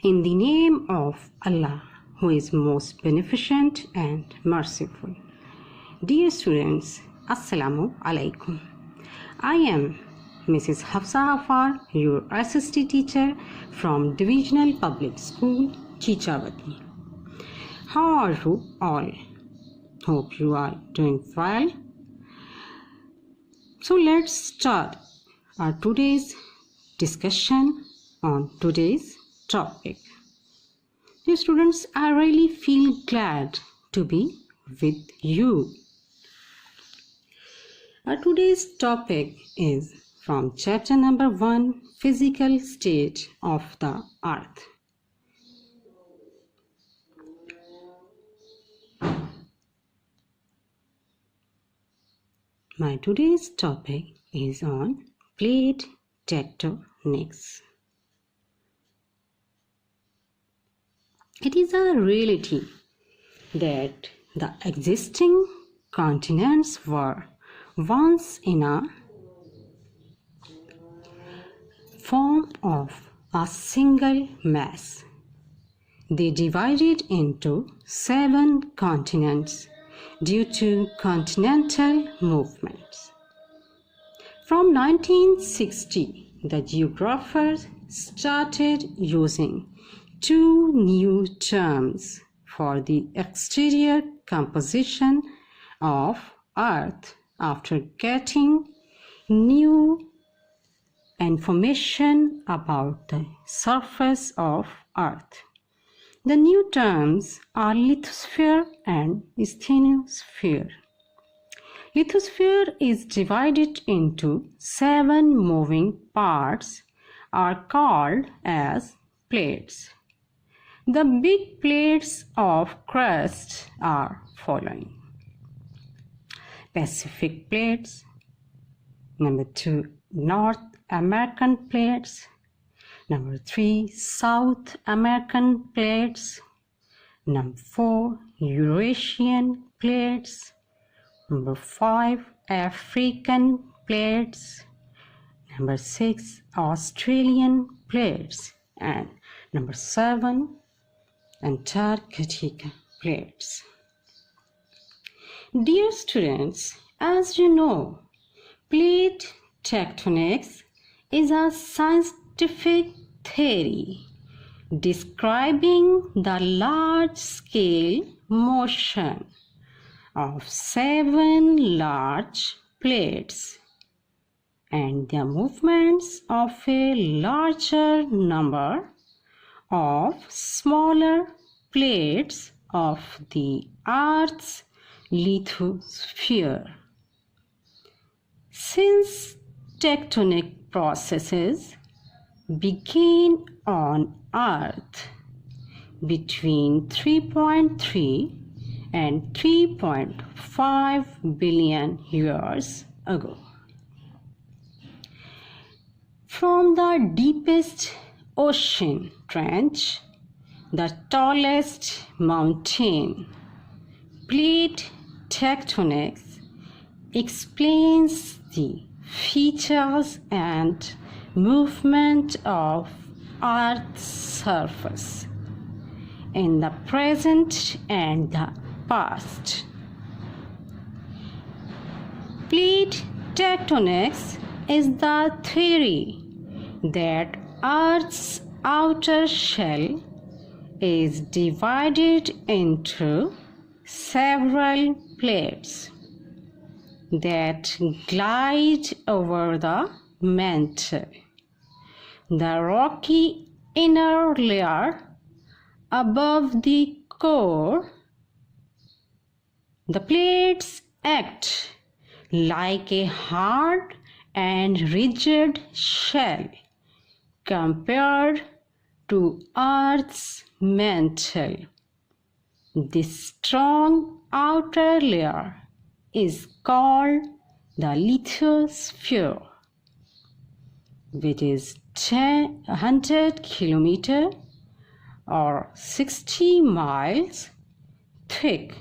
In the name of Allah, who is most beneficent and merciful. Dear students, Assalamu alaikum. I am Mrs. Hafsa Ghaffar, your SST teacher from Divisional Public School, Chichavati. How are you all? Hope you are doing well. So let's start our today's discussion on today's topic. Dear students, I really feel glad to be with you. Our today's topic is from chapter number 1, Physical State of the Earth. My today's topic is on plate tectonics. It is a reality that the existing continents were once in a form of a single mass. They divided into 7 continents due to continental movements. From 1960, the geographers started using 2 new terms for the exterior composition of Earth after getting new information about the surface of Earth. The new terms are lithosphere and asthenosphere. Lithosphere is divided into 7 moving parts are called as plates. The big plates of crust are following: Pacific plates, number 2 North American plates, number 3 South American plates, number 4 Eurasian plates, number 5 African plates, number 6 Australian plates, and number 7 Antarctica plates. Dear students, as you know, plate tectonics is a scientific theory describing the large-scale motion of 7 large plates and the movements of a larger number of smaller plates of the Earth's lithosphere. Since tectonic processes began on Earth between 3.3 and 3.5 billion years ago, from the deepest ocean trench, the tallest mountain, plate tectonics explains the features and movement of Earth's surface in the present and the past. Plate tectonics is the theory that Earth's outer shell is divided into several plates that glide over the mantle. The rocky inner layer above the core. The plates act like a hard and rigid shell compared to Earth's mantle. This strong outer layer is called the lithosphere, which is 100 kilometers or 60 miles thick.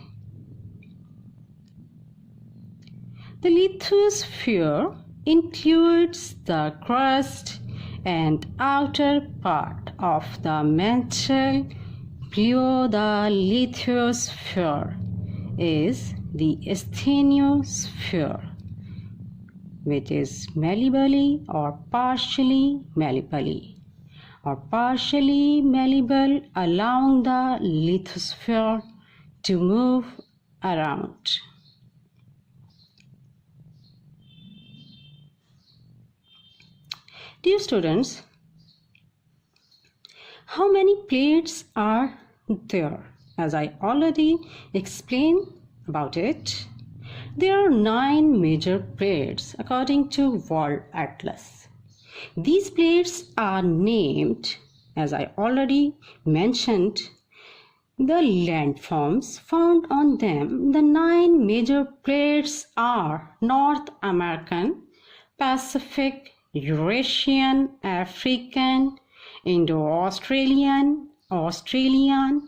The lithosphere includes the crust and outer part of the mantle below the lithosphere is the asthenosphere, which is malleable or partially malleable allowing the lithosphere to move around. Dear students, how many plates are there? As I already explained about it, there are 9 major plates according to World Atlas. These plates are named, as I already mentioned, the landforms found on them. The 9 major plates are North American, Pacific, Eurasian, African, Indo-Australian, Australian,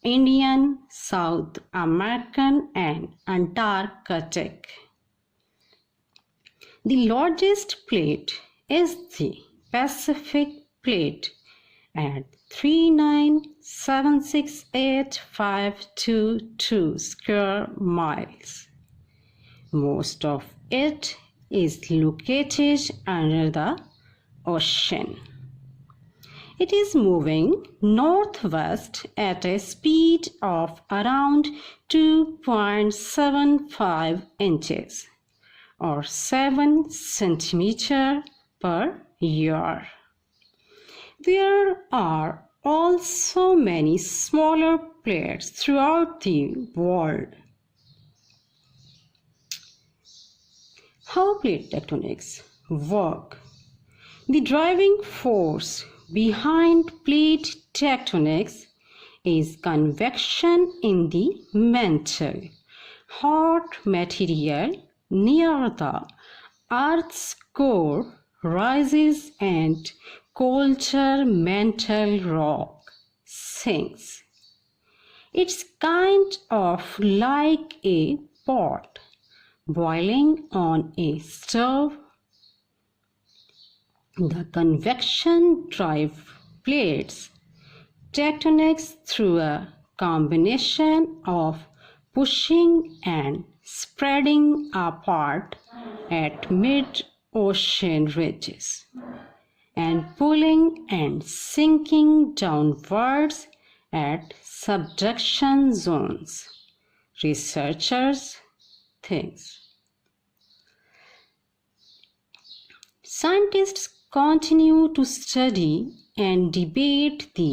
Indian, South American, and Antarctic. The largest plate is the Pacific plate at 3976852 square miles. Most of it is located under the ocean. It is moving northwest at a speed of around 2.75 inches or 7 centimeters per year. There are also many smaller plates throughout the world. How plate tectonics work? The driving force behind plate tectonics is convection in the mantle. Hot material near the Earth's core rises and colder mantle rock sinks. It's kind of like a pot boiling on a stove. The convection drive plates tectonics through a combination of pushing and spreading apart at mid-ocean ridges and pulling and sinking downwards at subduction zones. Researchers think. Scientists continue to study and debate the